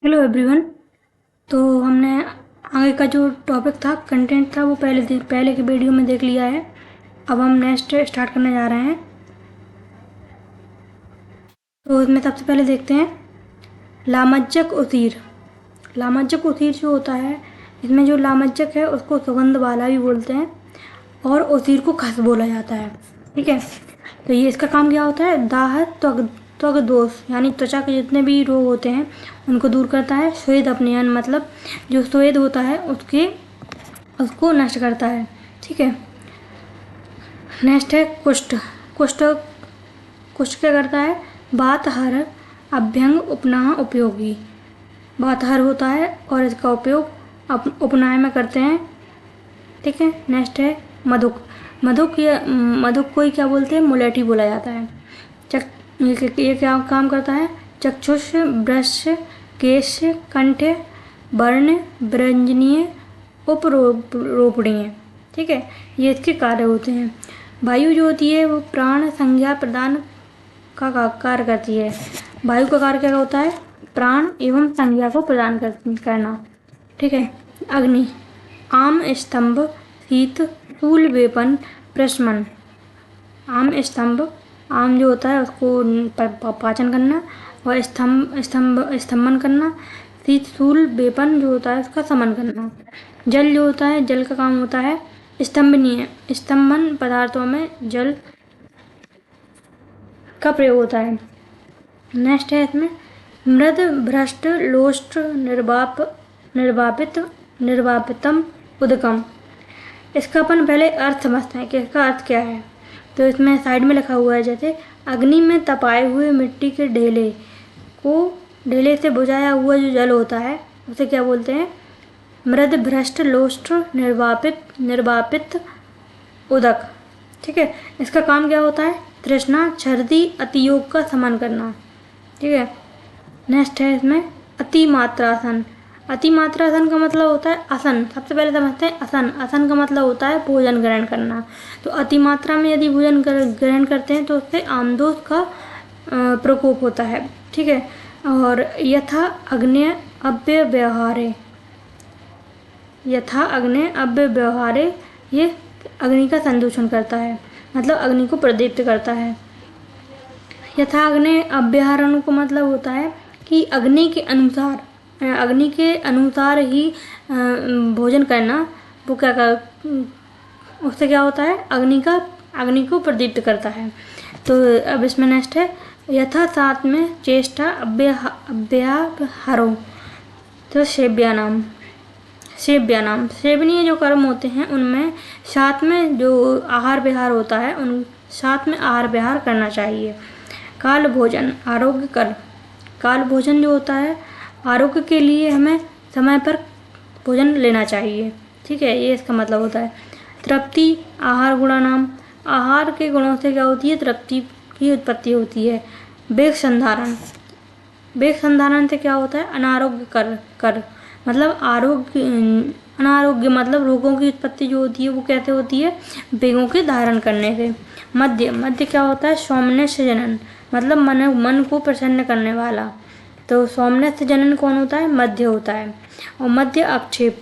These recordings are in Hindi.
Hello everyone. तो हमने आगे का जो टॉपिक था, कंटेंट था, वो पहले के वीडियो में देख लिया है। अब हम नेक्स्ट स्टार्ट करने जा रहे हैं। तो इसमें सबसे पहले देखते हैं लामज्जक उसीर। लामज्जक उसीर जो होता है, इसमें जो लामज्जक है उसको सुगंध वाला भी बोलते हैं और उसीर को खस बोला जाता है। ठीक है, तो ये इसका काम क्या होता है? दाह त्वक दोष यानी त्वचा के जितने भी रोग होते हैं उनको दूर करता है। स्वेद अपनयन मतलब जो स्वेद होता है उसको नष्ट करता है। ठीक है, नेक्स्ट है कुष्ठ। कुष्ठ कुष्ठ क्या करता है? वातहर अभ्यंग उपनाह उपयोगी। वातहर होता है और इसका उपयोग उपनाह में करते हैं। ठीक है, नेक्स्ट है मधुक। मधुक को ही क्या बोलते हैं? मुलेठी बोला जाता है। ये क्या काम करता है? चक्षुष ब्रश केश कंठ वर्ण व्यंजनीय उपरोपणीय। ठीक है, ये इसके कार्य होते हैं। वायु जो होती है वो प्राण संज्ञा प्रदान का कार्य करती है। वायु का कार्य क्या होता है? प्राण एवं संज्ञा को प्रदान करना। ठीक है, अग्नि आम स्तंभ शीत शूल वेपन प्रशमन। आम जो होता है उसको पाचन करना और स्तंभन करना। शीत शूल वेपन जो होता है उसका समन करना। जल जो होता है, जल का काम होता है स्तंभन पदार्थों में जल का प्रयोग होता है। नेक्स्ट है इसमें मृद भ्रष्ट लोष्ट निर्वापितम उदकम। इसका अपन पहले अर्थ समझते हैं कि इसका अर्थ क्या है। तो इसमें साइड में लिखा हुआ है, जैसे अग्नि में तपाए हुए मिट्टी के ढेले से बुझाया हुआ जो जल होता है उसे क्या बोलते हैं? मृद भ्रष्ट लोष्ट निर्वापित उदक। ठीक है, इसका काम क्या होता है? तृष्णा छर्दी अतियोग का समन करना। ठीक है, नेक्स्ट है इसमें अतिमात्रासन। अतिमात्रासन का मतलब होता है आसन। सबसे पहले समझते हैं आसन। आसन का मतलब होता है भोजन ग्रहण करना। तो अतिमात्रा में यदि भोजन ग्रहण करते हैं तो उससे आमदोष का प्रकोप होता है। ठीक है, और यथा अग्नेय अव्यवहारे ये अग्नि का संदूषण करता है, मतलब अग्नि को प्रदीप्त करता है। यथा अग्नि अभ्याहरण को मतलब होता है कि अग्नि के अनुसार ही भोजन करना। वो क्या कर उससे क्या होता है? अग्नि को प्रदीप्त करता है। तो अब इसमें नेक्स्ट है यथा साथ में चेष्टा अव्याहरो। तो सेव्यानाम सेवनीय जो कर्म होते हैं उनमें साथ में जो आहार विहार होता है उन साथ में आहार विहार करना चाहिए। काल भोजन आरोग्य कर। काल भोजन जो होता है आरोग्य के लिए हमें समय पर भोजन लेना चाहिए। ठीक है, ये इसका मतलब होता है। तृप्ति आहार गुणानाम। आहार के गुणों से क्या होती है? तृप्ति की उत्पत्ति होती है। वेग संधारण से क्या होता है? अनारोग्य कर मतलब अनारोग्य मतलब रोगों की उत्पत्ति जो होती है वो कैसे होती है? वेगों के धारण करने से। मध्य क्या होता है? सौम्यस्य जनन मतलब मन को प्रसन्न करने वाला। तो सौम्यस्य जनन कौन होता है? मध्य होता है। और मध्य आक्षेप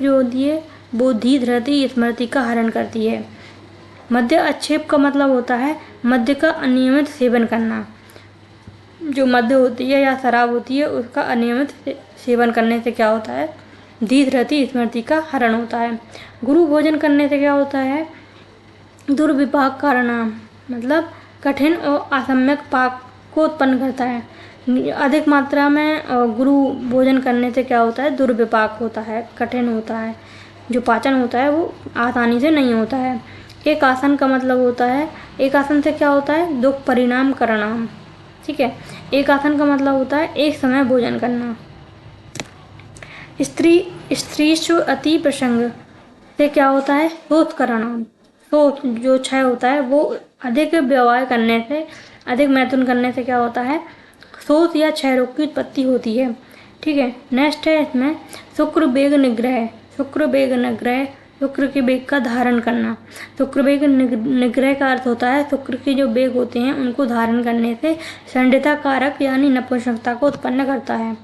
जो होती है वो बुद्धि धृति स्मृति का हरण करती है। मध्य आक्षेप का मतलब होता है मध्य का अनियमित सेवन करना। जो मध्य होती है या शराब होती है उसका अनियमित सेवन करने से क्या होता है? धीर रहती स्मृति का हरण होता है। गुरु भोजन करने से क्या होता है? दुर्विपाक कारणाम मतलब कठिन और असम्यक पाक को उत्पन्न करता है। अधिक मात्रा में गुरु भोजन करने से क्या होता है? दुर्विपाक होता है, कठिन होता है, जो पाचन होता है वो आसानी से नहीं होता है। एक आसन का मतलब होता है, एक आसन से क्या होता है? दुख परिणाम करणाम। ठीक है, एक आसन का मतलब होता है एक समय भोजन करना। स्त्रीषु अति प्रसंग से क्या होता है? शोथ करणाम। शोथ जो क्षय होता है वो अधिक व्यवहार करने से, अधिक मैथुन करने से क्या होता है? शोथ या क्षय रोग की उत्पत्ति होती है। ठीक है, नेक्स्ट है इसमें शुक्र वेग निग्रह। शुक्र के वेग का धारण करना। शुक्र वेग निग्रह का अर्थ होता है शुक्र के जो वेग होते हैं उनको धारण करने से संडिता कारक यानी नपुंसकता को उत्पन्न करता है।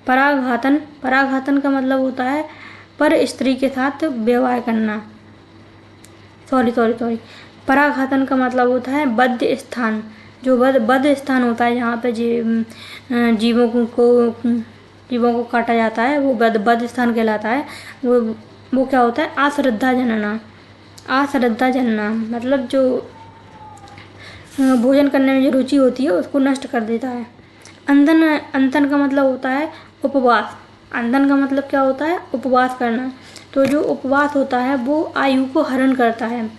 पराघातन, पराघातन का मतलब होता है पर स्त्री के साथ व्यवहार करना। सॉरी सॉरी सॉरी, पराघातन का मतलब होता है बद्ध स्थान, जो बद्ध स्थान होता है जहाँ पे जीवों जीवों को काटा जाता है, वो बद्ध स्थान कहलाता है। वो क्या होता है, अश्रद्धा जनना। अश्रद्धा जनना मतलब जो भोजन करने में जो रुचि होती है उसको नष्ट कर देता है। अंधन, अंधन का मतलब होता है उपवास। अंधन का मतलब क्या होता है, उपवास करना। तो जो उपवास होता है वो आयु को हरण करता है।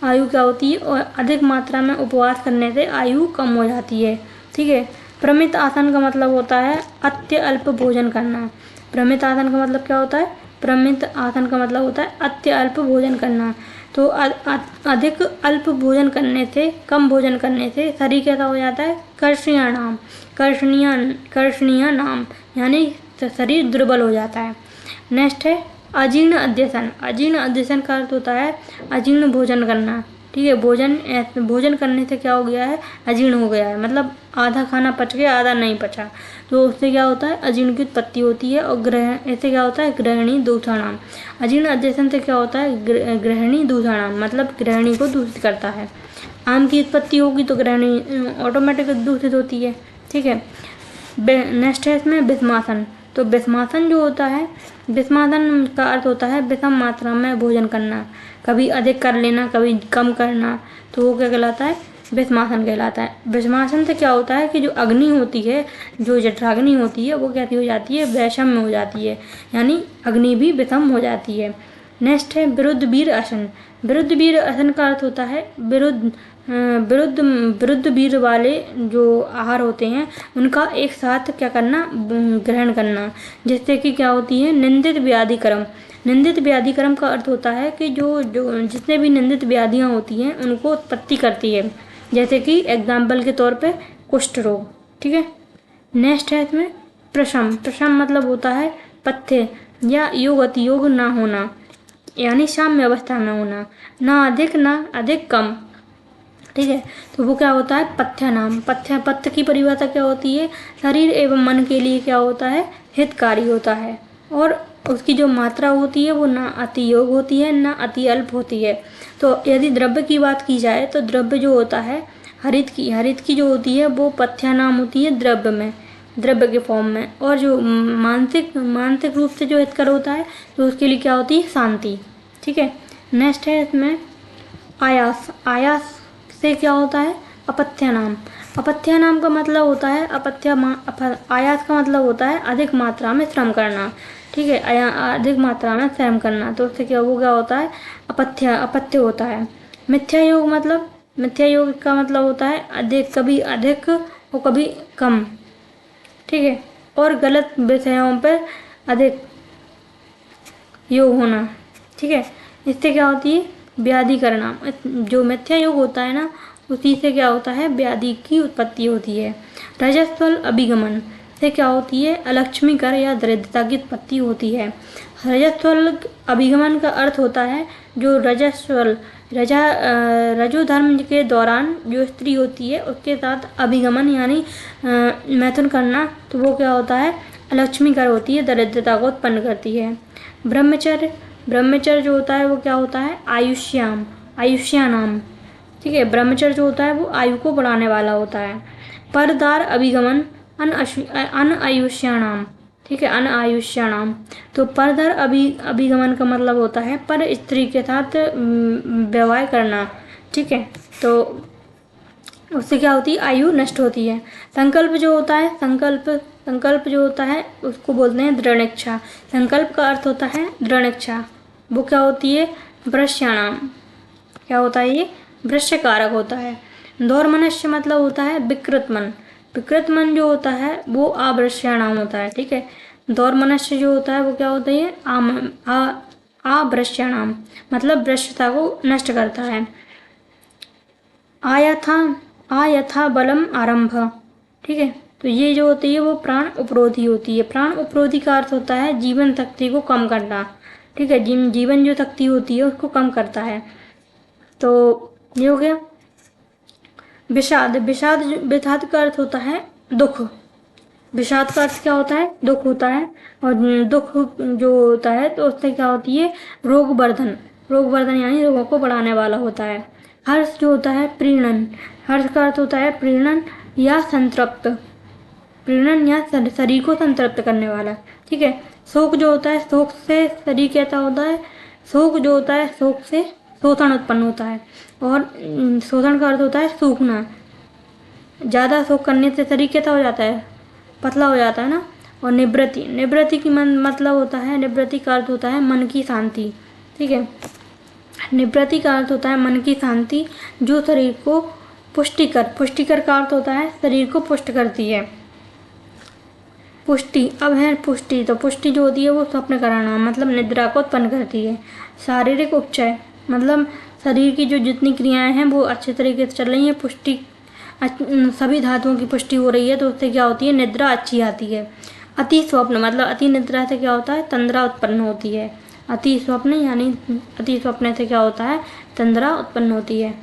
आयु क्या होती है, और अधिक मात्रा में उपवास करने से आयु कम हो जाती है। ठीक है। प्रमित आसन का मतलब होता है अत्य अल्प भोजन करना। प्रमित आसन का मतलब क्या होता है, प्रमित आसन का मतलब होता है अत्य अल्प भोजन करना। तो अधिक अल्प भोजन करने से, कम भोजन करने से शरीर कैसा हो जाता है, कर्षणीय नाम, कर्षणीय नाम, यानी शरीर दुर्बल हो जाता है। नेक्स्ट है अजीर्ण अध्यसन। अजीर्ण अध्यसन का अर्थ होता है अजीर्ण भोजन करना। ठीक है, भोजन करने से क्या हो गया है, अजीर्ण हो गया है, मतलब आधा खाना पच गया, आधा नहीं पचा, तो उससे क्या होता है, अजीर्ण की उत्पत्ति होती है। और ऐसे क्या होता है, ग्रहणी दूषणाम। अजीर्ण अध्यसन से क्या होता है, ग्रहणी दूषणाम, मतलब ग्रहणी को दूषित करता है। आम की उत्पत्ति होगी तो ग्रहणी ऑटोमेटिक दूषित होती है। ठीक है। नेक्स्ट है इसमें विषमासन। तो विषमासन जो होता है, विषमासन का अर्थ होता है विषम मात्रा में भोजन करना, कभी अधिक कर लेना, कभी कम करना, तो वो क्या कहलाता है, विषमासन कहलाता है। विषमासन से क्या होता है कि जो अग्नि होती है, जो जठराग्नि होती है, वो कैसी हो जाती है, वैषम्य हो जाती है, यानी अग्नि भी विषम हो जाती है। नेक्स्ट है विरुद्ध वीर आसन। विरुद्ध वीर आसन का अर्थ होता है विरुद्ध वीर वाले जो आहार होते हैं उनका एक साथ क्या करना, ग्रहण करना, जिससे कि क्या होती है, निंदित व्याधि कर्म। निंदित व्याधि कर्म का अर्थ होता है कि जो जो जितने भी निंदित व्याधियाँ होती हैं उनको उत्पत्ति करती है, जैसे कि एग्जाम्पल के तौर पे कुष्ठ रोग। ठीक है। नेक्स्ट है इसमें प्रशम। प्रशम मतलब होता है पथ्य या योग अतियोग ना होना, यानी साम्य अवस्था में होना, ना अधिक कम। ठीक है। तो वो क्या होता है, पथ्य नाम। पथ्य की परिभाषा क्या होती है, शरीर एवं मन के लिए क्या होता है, हितकारी होता है, और उसकी जो मात्रा होती है वो ना अति योग होती है, ना अति अल्प होती है। तो यदि द्रव्य की बात की जाए तो द्रव्य जो होता है, हरित की जो होती है वो पथ्य नाम होती है द्रव्य में, द्रव्य के फॉर्म में। और जो मानसिक रूप से जो हितकर होता है तो उसके लिए क्या होती है, शांति। ठीक है। नेक्स्ट है इसमें आयास। आयास से क्या होता है, अपथ्य नाम। अपथ्य नाम का मतलब होता है आयास का मतलब होता है अधिक मात्रा में श्रम करना। ठीक है, अधिक मात्रा में श्रम करना, तो उससे क्या होता है, अपथ्य होता है। मिथ्या योग मतलब, मिथ्या योग का मतलब होता है अधिक, कभी अधिक और कभी कम। ठीक है। और गलत विषयों पर अधिक योग होना। ठीक है। इससे क्या होती है, व्याधि करना। जो मिथ्या योग होता है ना, उसी से क्या होता है, व्याधि की उत्पत्ति होती है। रजस्वल अभिगमन से क्या होती है, अलक्ष्मीकर या दरिद्रता की उत्पत्ति होती है। रजस्वल अभिगमन का अर्थ होता है जो रजो धर्म के दौरान जो स्त्री होती है उसके साथ अभिगमन यानी मैथुन करना, तो वो क्या होता है, अलक्ष्मीकर होती है, दरिद्रता को उत्पन्न करती है। ब्रह्मचर्य जो होता है वो क्या होता है, आयुष्यानाम। ठीक है। ब्रह्मचर्य जो होता है वो आयु को बढ़ाने वाला होता है। परदार अभिगमन अन आयुष्याणाम। ठीक है, अन आयुष्याणाम। तो परदार अभिगमन का मतलब होता है पर स्त्री के साथ व्यवहार करना। ठीक है। तो उससे क्या होती है, आयु नष्ट होती है। संकल्प जो होता है, संकल्प जो होता है उसको बोलते हैं दृढ़ इच्छा। संकल्प का अर्थ होता है दृढ़ इच्छा। वो क्या होती है, वृश्याणाम। क्या होता है ये, वृश्य कारक होता है। दौर्मनस्य मतलब होता है विकृत मन। विकृत मन जो होता है वो आवृश्याणाम होता है। ठीक है। दौर्मनस्य जो होता है वो क्या होता है, आवृश्याणाम, मतलब वृश्यता को नष्ट करता है। आयथा बलम आरंभ। ठीक है। तो ये जो होती है वो प्राण उपरोधी होती है। प्राण उपरोधी का अर्थ होता है जीवन शक्ति को कम करना। ठीक है, जीवन जो शक्ति होती है उसको कम करता है। तो ये हो गया। विषाद का अर्थ होता है दुख। विषाद का अर्थ क्या होता है? दुख होता है। और दुख जो होता है तो उससे क्या होती है? रोगवर्धन। रोगवर्धन यानी रोगों को बढ़ाने वाला होता है। हर्ष जो होता है प्रीणन। हर्ष का अर्थ होता है प्रीणन या संतृप्त। प्रीणन या शरीर को संतृप्त करने वाला। ठीक है। शोक जो होता है, शोक से शरीर कैसा होता है? शोक जो होता है, शोक से शोषण उत्पन्न होता है। और शोषण का अर्थ होता है सूखना। ज़्यादा शोक करने से शरीर कैसा हो जाता है? पतला हो जाता है ना। और निवृत्ति, निवृत्ति की मतलब होता है, निवृत्ति का अर्थ होता है मन की शांति। ठीक है। निवृत्ति का अर्थ होता है मन की शांति, जो शरीर को पुष्टिकर, पुष्टिकर का अर्थ होता है शरीर को पुष्ट करती है। पुष्टि, अब है पुष्टि, तो पुष्टि जो होती है वो स्वप्न कराना मतलब निद्रा को उत्पन्न करती है। शारीरिक उपचय मतलब शरीर की जो जितनी क्रियाएं हैं वो अच्छे तरीके से चल रही हैं, पुष्टि सभी धातुओं की पुष्टि हो रही है, तो उससे क्या होती है? निद्रा अच्छी आती है। अति स्वप्न मतलब अति निद्रा से क्या होता है? तंद्रा उत्पन्न होती है। अति स्वप्न यानी अति स्वप्न से क्या होता है? तंद्रा उत्पन्न होती है।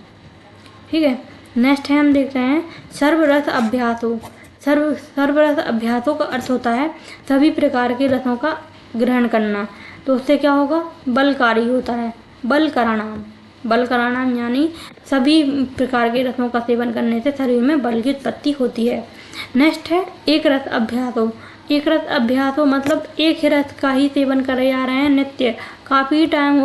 ठीक है। नेक्स्ट है, हम देख रहे हैं सर्वरस अभ्यासों। सर्वरस अभ्यासों का अर्थ होता है सभी प्रकार के रसों का ग्रहण करना, तो उससे क्या होगा? बलकारी होता है। बल कराणाम, बल कराणाम यानी सभी प्रकार के रसों का सेवन करने से शरीर में बल की उत्पत्ति होती है। नेक्स्ट है एक रस अभ्यासों। एक रस अभ्यासों मतलब एक ही रस का ही सेवन करे जा रहे हैं नित्य, काफ़ी टाइम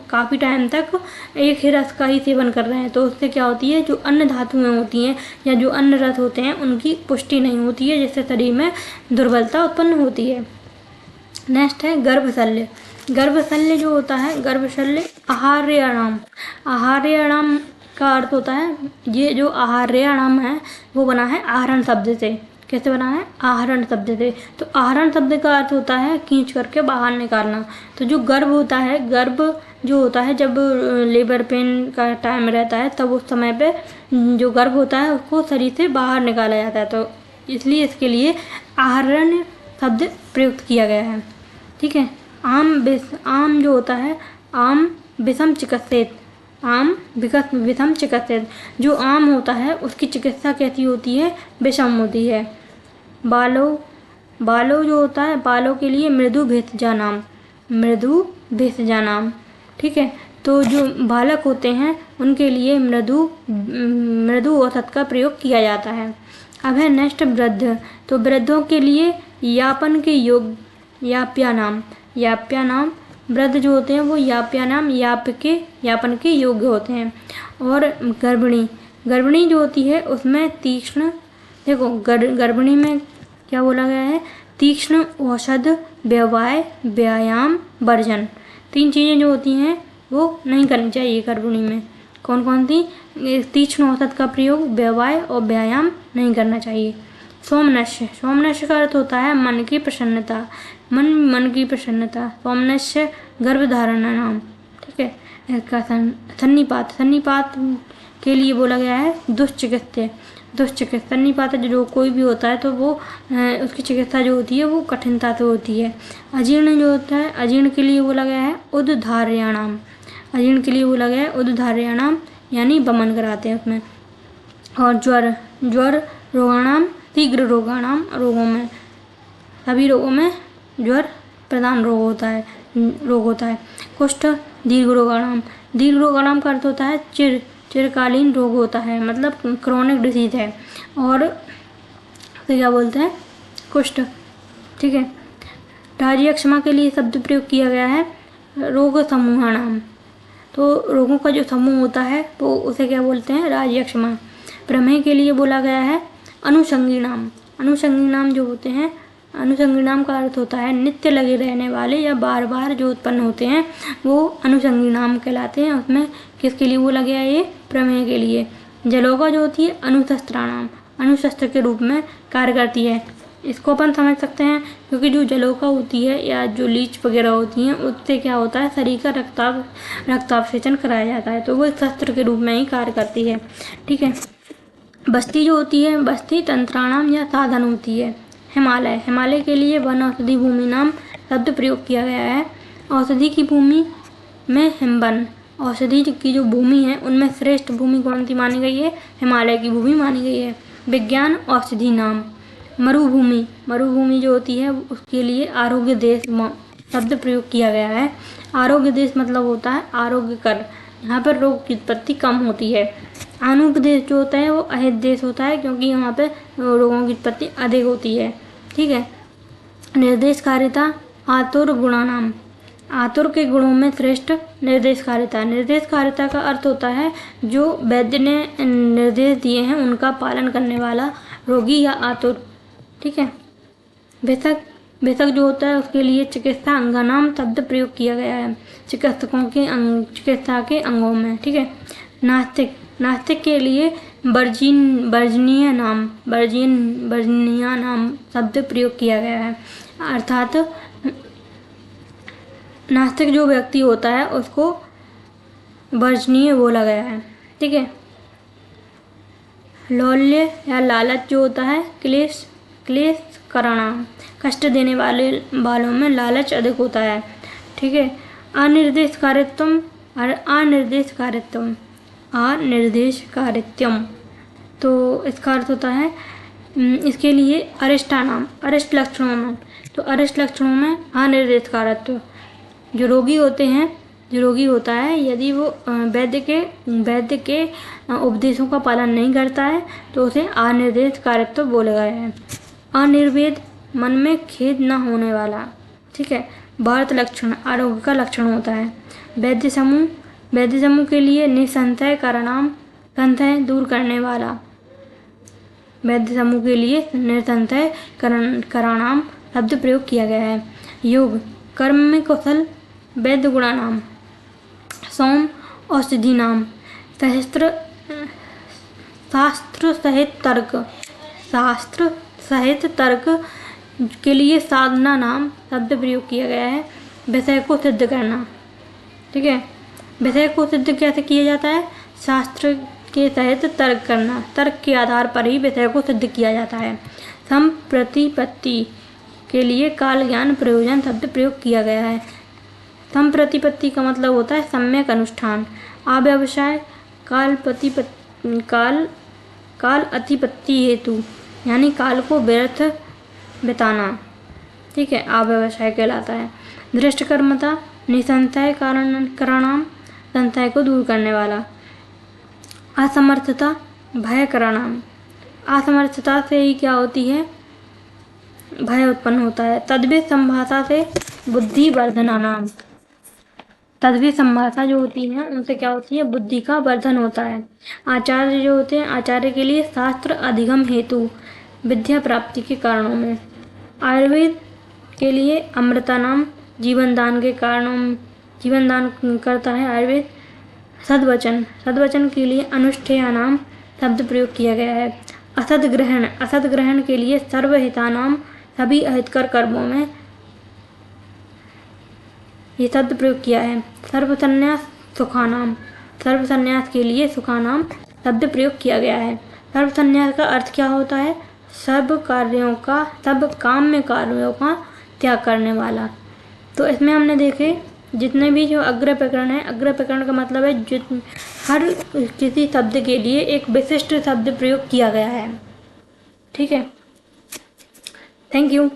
काफ़ी टाइम तक एक ही रस का ही सेवन कर रहे हैं, तो उससे क्या होती है? जो अन्य धातुएं होती हैं या जो अन्य रस होते हैं उनकी पुष्टि नहीं होती है, जिससे शरीर में दुर्बलता उत्पन्न होती है। नेक्स्ट है गर्भशल्य। गर्भशल्य जो होता है, गर्भशल्य आहार्याणाम। आहार्याणाम का अर्थ होता है, ये जो आहार्याणाम है वो बना है आहरण शब्द से। कैसे बना है? आहरण शब्द से। तो आहरण शब्द का अर्थ होता है खींच करके बाहर निकालना। तो जो गर्भ होता है, गर्भ जो होता है जब लेबर पेन का टाइम रहता है तब उस समय पे जो गर्भ होता है उसको शरीर से बाहर निकाला जाता है, तो इसलिए इसके लिए आहरण शब्द प्रयुक्त किया गया है। ठीक है। आम जो होता है, आम विषम चिकित्सित। आम विषम चिकित्सित, जो आम होता है उसकी चिकित्सा कैसी होती है? विषम होती है। बालो जो होता है, बालों के लिए मृदु भेषजानाम। मृदु भेषजानाम। ठीक है। तो जो बालक होते हैं उनके लिए मृदु औषध का प्रयोग किया जाता है। अब है नेक्स्ट वृद्ध। तो वृद्धों के लिए यापन के योग याप्यानाम। याप्यानाम वृद्ध जो होते हैं वो याप्यानाम यापन के योग्य होते हैं। और गर्भिणी जो होती है उसमें तीक्ष्ण, देखो गर्भिणी में क्या बोला गया है? तीक्ष्ण औषध व्यवसाय व्यायाम वर्जन। 3 चीज़ें जो होती हैं वो नहीं करनी चाहिए गर्भिणी में। कौन कौन सी? तीक्ष्ण औषध का प्रयोग, व्यवसाय और व्यायाम नहीं करना चाहिए। सोमनस्य। सोमनस्य का अर्थ होता है मन की प्रसन्नता। मन की प्रसन्नता। सोमनस्य गर्भधारणा नाम। ठीक है। इसका सन्निपात। सन्निपात के लिए बोला गया है दुष्चिकित्सा। सन्निपात जो कोई भी होता है तो वो उसकी चिकित्सा जो होती है वो कठिनता से होती है। अजीर्ण जो होता है, अजीर्ण के लिए बोला गया है उद्धार्याणाम। अजीर्ण के लिए बोला गया है उद्धार्याणाम यानी वमन कराते हैं उसमें। और ज्वर रोगाणाम शीघ्र रोगाणाम, रोगों में सभी रोगों में ज्वर प्रधान रोग होता है। कुष्ठ दीर्घ रोगाणाम का अर्थ होता है चिरकालीन रोग होता है, मतलब क्रोनिक डिजीज है। और तो क्या बोलते हैं? कुष्ठ। ठीक है। राजयक्षमा के लिए शब्द प्रयोग किया गया है रोग समूहाणाम। तो रोगों का जो समूह होता है तो उसे क्या बोलते हैं? राजयक्षमा। प्रमेय के लिए बोला गया है अनुषंगी नाम। अनुषंगी नाम जो होते हैं, अनुषंगी नाम का अर्थ होता है नित्य लगे रहने वाले या बार बार जो उत्पन्न होते हैं वो अनुषंगी नाम कहलाते हैं। उसमें किसके लिए बोला गया है? ये प्रमेय के लिए। जलौका जो होती है अनुशस्त्राणाम, अनुशस्त्र के रूप में कार्य करती है। इसको अपन समझ सकते हैं क्योंकि जो जलौका होती है या जो लीच वगैरह होती हैं उससे क्या होता है? शरीर का रक्ताभिषेचन कराया जाता है, तो वो शस्त्र के रूप में ही कार्य करती है। ठीक है। बस्ती जो होती है, बस्ती तंत्राणाम या साधन होती है। हिमालय के लिए वन औषधि भूमि नाम शब्द प्रयोग किया गया है। औषधि की भूमि में हिमवन, औषधि की जो भूमि है उनमें श्रेष्ठ भूमि कौन सी मानी गई है? हिमालय की भूमि मानी गई है। विज्ञान औषधि नाम, मरुभूमि, मरुभूमि जो होती है उसके लिए आरोग्य देश शब्द प्रयोग किया गया है। आरोग्य देश मतलब होता है आरोग्य कर, यहाँ पर रोग की उत्पत्ति कम होती है। अनुपदेश जो होता है वो अहित देश होता है, क्योंकि यहाँ पे रोगों की उत्पत्ति अधिक होती है। ठीक है। निर्देशकारिता आतुर गुणानाम, आतुर के गुणों में श्रेष्ठ निर्देशकारिता। निर्देशकारिता का अर्थ होता है जो वैद्य ने निर्देश दिए हैं उनका पालन करने वाला रोगी या आतुर। ठीक है। बेशक, बेशक जो होता है उसके लिए चिकित्सा अंगानाम शब्द प्रयोग किया गया है, चिकित्सकों के चिकित्सा के अंगों में। ठीक है। नास्तिक, नास्तिक के लिए वर्जनीय नाम शब्द प्रयोग किया गया है, अर्थात नास्तिक जो व्यक्ति होता है उसको वर्जनीय बोला गया है। ठीक है। लौल्य या लालच जो होता है क्लेश कराना, कष्ट देने वालों में लालच अधिक होता है। ठीक है। अनिर्देशकारित्वम तो इसका अर्थ होता है इसके लिए अरिष्टानाम, अरिष्ट लक्षणों में, तो अरिष्ट लक्षणों में अनिर्देशकारित्व। जो रोगी होते हैं, जो रोगी होता है यदि वो वैद्य के उपदेशों का पालन नहीं करता है तो उसे अनिर्देशकारित्व बोला गया है। अनिर्वेद मन में खेद न होने वाला। ठीक है। भारत लक्षण आरोग्य का लक्षण होता है। वैद्य समूह के लिए निसंशय करणाम, संशय दूर करने वाला। वैद्य समूह के लिए निसंशय करणाम शब्द प्रयोग किया गया है। योग कर्म में कौशल, वैद्य गुणानाम, सौम औषधि नाम, शास्त्र सहित तर्क के लिए साधना नाम शब्द प्रयोग किया गया है, विषय को सिद्ध करना। ठीक है। विषय को सिद्ध कैसे किया जाता है? शास्त्र के सहित तर्क करना, तर्क के आधार पर ही विषय को सिद्ध किया जाता है। संप्रतिपत्ति के लिए काल ज्ञान प्रयोजन शब्द प्रयोग किया गया है। संप्रतिपत्ति का मतलब होता है सम्यक अनुष्ठान। अव्यवसाय काल अतिपत्ति हेतु, यानी काल को व्यर्थ बिताना। ठीक है। अव्यवसाय कहलाता है। दृष्टकर्मता निसंशय करणाम, संशय को दूर करने वाला। असमर्थता भय करणाम, असमर्थता से ही क्या होती है? भय उत्पन्न होता है। तद्भिः संभाषा से बुद्धि वर्धनानाम, तद्भिः संभाषा जो होती है उनसे क्या होती है? बुद्धि का वर्धन होता है। आचार्य जो होते हैं, आचार्य के लिए शास्त्र अधिगम हेतु, विद्या प्राप्ति के कारणों में। आयुर्वेद के लिए अमृता नाम, जीवन दान के कारणों, जीवन दान करता है आयुर्वेद। सद्वचन के लिए अनुष्ठेय नाम शब्द प्रयोग किया गया है। असद ग्रहण के लिए सर्वहिता नाम, सभी अहितकर कर्मों में ये शब्द प्रयोग किया है। सर्वसन्यास सुखानाम, सर्वसन्यास के लिए सुखानाम शब्द प्रयोग किया गया है। सर्वसन्यास का अर्थ क्या होता है? सब काम्य कार्यों का त्याग करने वाला। तो इसमें हमने देखे जितने भी जो अग्र प्रकरण है, अग्र प्रकरण का मतलब है हर किसी शब्द के लिए एक विशिष्ट शब्द प्रयोग किया गया है। ठीक है। Thank you.